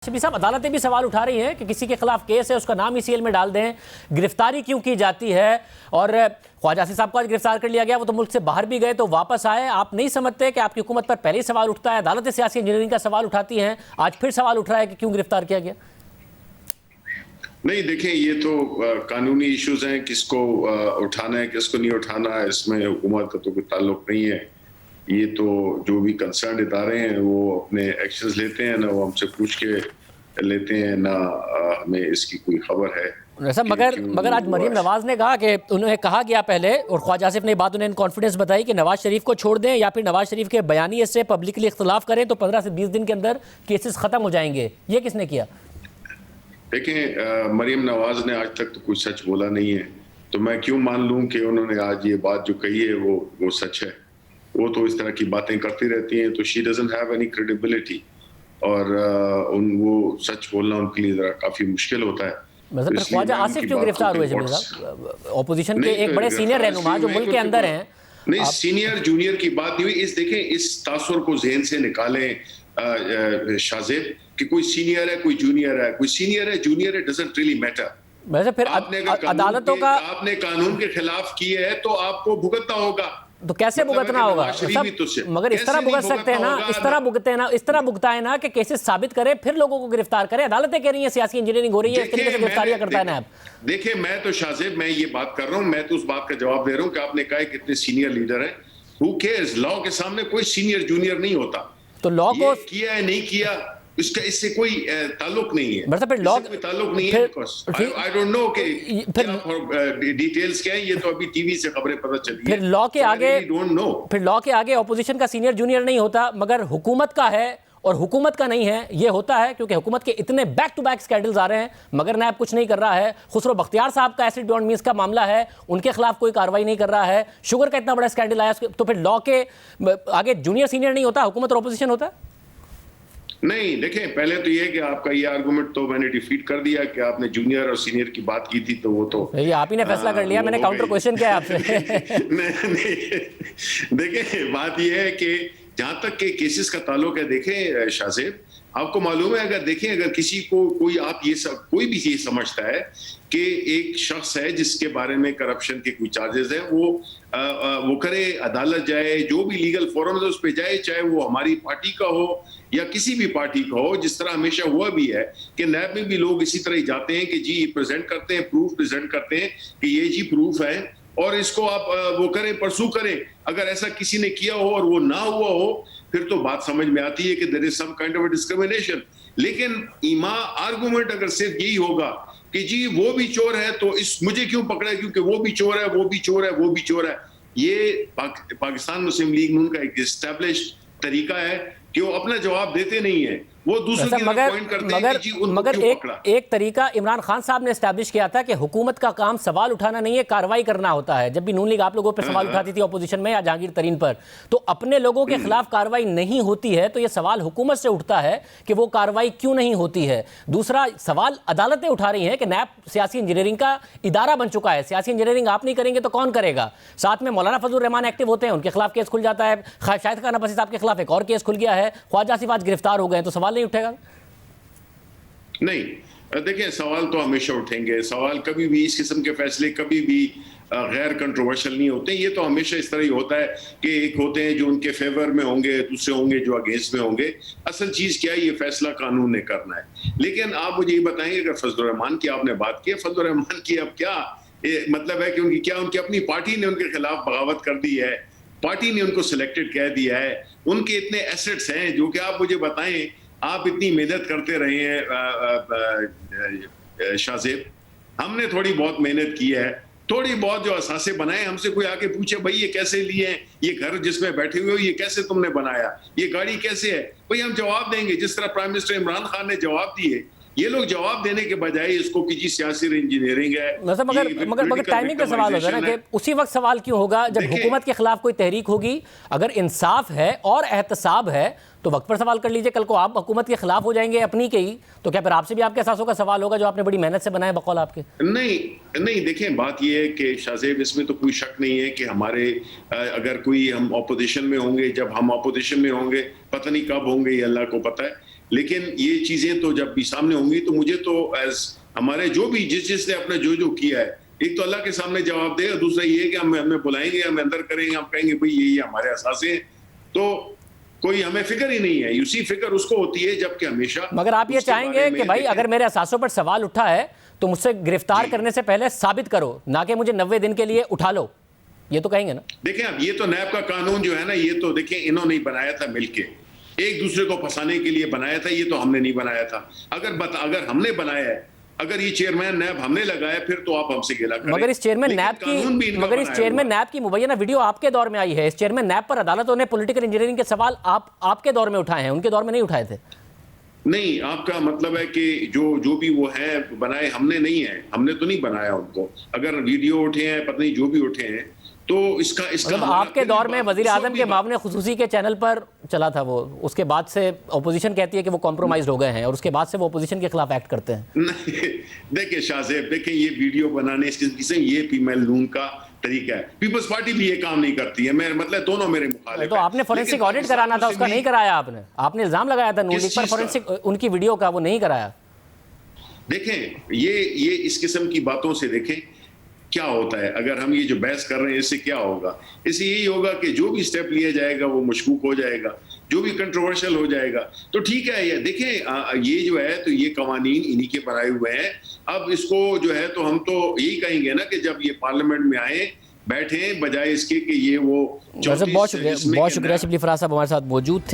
शबी साहब, अदालतें भी सवाल उठा रही हैं कि किसी के खिलाफ केस है, उसका नाम ही सीएल में डाल दें, गिरफ्तारी क्यों की जाती है। और ख्वाजा आसिफ साहब को आज गिरफ्तार कर लिया गया, वो तो मुल्क से बाहर भी गए तो वापस आए। आप नहीं समझते कि आपकी हुकूमत पर पहले ही सवाल उठता है, अदालतें सियासी इंजीनियरिंग का सवाल उठाती हैं, आज फिर सवाल उठ रहा है कि क्यों गिरफ्तार किया गया? नहीं, देखें, ये तो कानूनी इश्यूज हैं, किसको उठाना है किसको नहीं उठाना है, इसमें हुकूमत का तो कोई ताल्लुक नहीं है। ये तो जो भी कंसर्न इदारे हैं वो अपने एक्शंस लेते हैं, ना वो हमसे पूछ के लेते हैं, ना हमें इसकी कोई खबर है। सर मगर आज मरीम नवाज ने कहा कि उन्हें कहा गया पहले, और ख्वाजा आसिफ ने बात उन्हें कॉन्फिडेंस बताई कि नवाज शरीफ को छोड़ दें या फिर नवाज शरीफ के बयानिए से पब्लिकली इख्तलाफ करें तो 15 से 20 दिन के अंदर केसेस खत्म हो जाएंगे। ये किसने किया? देखें, मरीम नवाज ने आज तक तो कुछ सच बोला नहीं है, तो मैं क्यों मान लूं कि उन्होंने आज ये बात जो कही है वो सच है। वो तो इस तरह की बातें करती रहती हैं, तो she doesn't have any credibility, और वो सच बोलना उनके लिए जरा काफी मुश्किल होता है। मतलब ख्वाजा आसिफ क्यों गिरफ्तार हुए जमील साहब? ऑपोजिशन के एक बड़े सीनियर रहनुमा जो मुल्क के अंदर हैं। नहीं, सीनियर जूनियर की बात नहीं हुई। देखें, इस तासुर को ज़हन से निकालें शाज़ेब, कि कोई सीनियर है कोई जूनियर है, कोई सीनियर है जूनियर है, डजंट रियली मैटर। वैसे फिर अदालतों का आपने कानून के खिलाफ किए है तो आपको भुगतना होगा। तो कैसे भुगतना होगा सब? मगर इस तरह भुगत सकते हैं ना, इस तरह भुगते हैं ना, इस तरह भुगताए ना कि केसेस साबित करे फिर लोगों को गिरफ्तार करे। अदालतें कह रही हैं सियासी इंजीनियरिंग हो रही है, इस तरीके से गिरफ्तारियां करता है ना। आप देखिए, मैं तो शाज़ेब, मैं ये बात कर रहा हूं, मैं तो उस बात का जवाब दे रहा हूं कि आपने कहा कितने सीनियर लीडर हैं। Who cares? लॉ के सामने कोई सीनियर जूनियर नहीं होता। तो लॉ को किया है नहीं किया इसका इससे कोई ताल्लुक नहीं है। मतलब फिर लॉ कोई ताल्लुक नहीं है, बिकॉज़ आई डोंट नो कि फिर डिटेल्स क्या है, ये तो अभी टीवी से खबरें पता चली फिर लॉ के आगे डोंट नो। फिर लॉ के आगे ऑपोजिशन का सीनियर जूनियर नहीं होता, मगर हुकूमत का है और हुकूमत का नहीं है। ये होता है क्योंकि हुकूमत के इतने बैक टू बैक स्कैंडल्स आ रहे हैं, मगर नायब कुछ नहीं कर रहा है। खुसरो बख्तियार साहब का एसिड बियॉन्ड मींस का मामला है, उनके खिलाफ कोई कार्रवाई नहीं कर रहा है। शुगर का इतना बड़ा स्कैंडल आया, तो फिर लॉ के आगे जूनियर सीनियर नहीं होता, हुकूमत और ऑपोजिशन होता है। नहीं, देखें, पहले तो ये कि आपका ये आर्गुमेंट तो मैंने डिफीट कर दिया कि आपने जूनियर और सीनियर की बात की थी, तो वो तो ये आप ही ने फैसला कर लिया। मैंने काउंटर क्वेश्चन किया आपसे। नहीं, देखें, बात ये है कि जहां तक के केसेस का ताल्लुक है, देखें शाज़ेब, आपको मालूम है, अगर किसी को कोई भी ये समझता है कि एक शख्स है जिसके बारे में करप्शन के कोई चार्जेस है, वो करे, अदालत जाए, जो भी लीगल फोरम है उस पर जाए, चाहे वो हमारी पार्टी का हो या किसी भी पार्टी का हो, जिस तरह हमेशा हुआ भी है कि नैब में भी लोग इसी तरह ही जाते हैं कि जी प्रेजेंट करते हैं, प्रूफ प्रेजेंट करते हैं कि ये जी प्रूफ है और इसको आप वो करें, परसू करें। अगर ऐसा किसी ने किया हो और वो ना हुआ हो, फिर तो बात समझ में आती है कि there is some kind of discrimination. लेकिन आर्गुमेंट अगर सिर्फ यही होगा कि जी वो भी चोर है तो मुझे क्यों पकड़ा क्योंकि वो भी चोर है, वो भी चोर है, वो भी चोर है, ये पाकिस्तान मुस्लिम लीग नून का एक एस्टैब्लिश्ड तरीका है कि वो अपना जवाब देते नहीं है, वो दूसरों की पॉइंट करते हैं कि जी उनको क्यों पकड़ा। एक तरीका इमरान खान साहब ने एस्टैब्लिश किया था कि हुकूमत का काम सवाल उठाना नहीं है, कार्रवाई करना होता है। जब भी नून लीग आप लोगों पर सवाल उठाती थी ऑपोजिशन में या जहांगीर तरीन पर, तो अपने लोगों के खिलाफ कार्रवाई नहीं होती है, तो यह सवाल हुकूमत से उठता है कि वो कार्रवाई क्यों नहीं होती है। दूसरा सवाल अदालतें उठा रही हैं कि नैब सियासी इंजीनियरिंग का इदारा बन चुका है, सियासी इंजीनियरिंग आप नहीं करेंगे तो कौन करेगा। साथ में मौलाना फजलुर रहमान एक्टिव होते हैं, उनके खिलाफ केस खुल जाता है। शाहिद खान अब्बासी साहब के खिलाफ एक और केस खुल गया है, ख्वाजा आसिफ आज गिरफ्तार हो गए, तो सवाल नहीं उठेगा? नहीं, देखिए, सवाल तो हमेशा उठेंगे। सवाल कभी भी, इस किस्म के फैसले कभी भी गैर कंट्रोवर्शियल नहीं होते। ये तो हमेशा इस तरह ही होता है कि एक होते हैं जो उनके फेवर में होंगे, दूसरे होंगे जो अगेंस्ट में होंगे। असल चीज क्या है, ये फैसला कानून ने करना है। लेकिन आप मुझे ये बताएंगे, अगर फजलुर रहमान की आपने बात की, फजलुर रहमान की अब क्या मतलब है कि उनकी अपनी पार्टी ने उनके खिलाफ बगावत कर दी है, पार्टी ने उनको सिलेक्टेड कह दिया है, उनके इतने एसेट्स हैं जो कि आप मुझे बताएं, आप इतनी मेहनत करते रहे हैं शाज़ेब, हमने थोड़ी बहुत मेहनत की है, थोड़ी बहुत जो असासे बनाए, हमसे कोई आके पूछे भाई ये कैसे लिए हैं, ये घर जिसमें बैठे हुए हो ये कैसे तुमने बनाया, ये गाड़ी कैसे है, भाई हम जवाब देंगे जिस तरह प्राइम मिनिस्टर इमरान खान ने जवाब दिए। ये लोग जवाब देने के बजाय इसको कि जी सियासी इंजीनियरिंग है। मगर टाइमिंग का सवाल होगा ना कि उसी वक्त सवाल क्यों होगा जब हुकूमत के खिलाफ कोई तहरीक होगी। अगर इंसाफ है और एहतसाब है तो वक्त पर सवाल कर लीजिए। कल को आप हुकूमत के खिलाफ हो जाएंगे अपनी के ही, तो क्या फिर आपसे भी आपके एहसासों का सवाल होगा जो आपने बड़ी मेहनत से बनाए बकौल आपके? नहीं, देखें, बात यह है कि शाज़ेब, इसमें तो कोई शक नहीं है कि हमारे अगर कोई हम ऑपोजिशन में होंगे, जब हम ऑपोजिशन में होंगे, पता नहीं कब होंगे, ये अल्लाह को पता है, लेकिन ये चीजें तो जब भी सामने होंगी तो मुझे तो एज हमारे जो भी जिसने अपने जो किया है, एक तो अल्लाह के सामने जवाब देगा, दूसरा ये है कि हमें बुलाएंगे, हमें अंदर करेंगे, हम कहेंगे भाई ये हमारे असासे हैं, तो कोई हमें फिक्र ही नहीं है। यूसी फिक्र उसको होती है जबकि हमेशा। मगर आप ये चाहेंगे कि भाई अगर मेरे असासों पर सवाल उठा है तो मुझसे गिरफ्तार करने से पहले साबित करो, ना कि मुझे 90 दिन के लिए उठा लो, ये तो कहेंगे ना? देखें, अब ये तो नैब का कानून जो है ना, ये तो देखें इन्होंने ही बनाया था, मिलके एक दूसरे को फंसाने के लिए बनाया था, ये तो हमने नहीं बनाया था। अगर हमने बनाया है, अगर ये चेयरमैन नैब हमने लगाया, फिर तो आप हमसे गिला करें। मगर इस चेयरमैन नैब की मुबैना वीडियो आपके दौर में आई है। इस चेयरमैन नैब पर अदालतों ने पॉलिटिकल इंजीनियरिंग के सवाल आपके दौर में उठाए हैं, उनके दौर में नहीं उठाए थे। नहीं, आपका मतलब है कि जो भी वो है बनाए, हमने नहीं है, हमने तो नहीं बनाया उनको। अगर वीडियो उठे हैं, पता नहीं जो भी उठे हैं, तो इसका मतलब आपके दौर में वजीर आजम के मामले खुसूसी के चैनल पर चला था वो, उसके बाद से अपोजिशन कहती है कि वो कॉम्प्रोमाइज हो गए हैं और उसके बाद से वो अपोजिशन के खिलाफ एक्ट करते हैं। नहीं, देखिए शाहजेब, देखिए ये वीडियो बनाने इसके पीछे ये फीमेल नून का तरीका है। पीपल्स पार्टी भी ये काम नहीं करती है, मेरे मतलब दोनों मेरे मुखालिफ। तो आपने फोरेंसिक ऑडिट कराना था, उसका नहीं कराया आपने इल्जाम लगाया था नून लीग पर फोरेंसिक उनकी वीडियो का, वो नहीं कराया। देखें ये इस किस्म की बातों से देखें क्या होता है। अगर हम ये जो बहस कर रहे हैं, इससे क्या होगा? इससे यही होगा कि जो भी स्टेप लिया जाएगा वो मशकूक हो जाएगा, जो भी कंट्रोवर्शियल हो जाएगा। तो ठीक है, ये देखें, ये जो है तो ये कवानीन इन्हीं के बनाए हुए हैं। अब इसको जो है तो हम तो यही कहेंगे ना कि जब ये पार्लियामेंट में आए, बैठे, बजाय इसके कि ये वो बहुत शुक्रिया शिबली फराज साहब हमारे साथ मौजूद थे।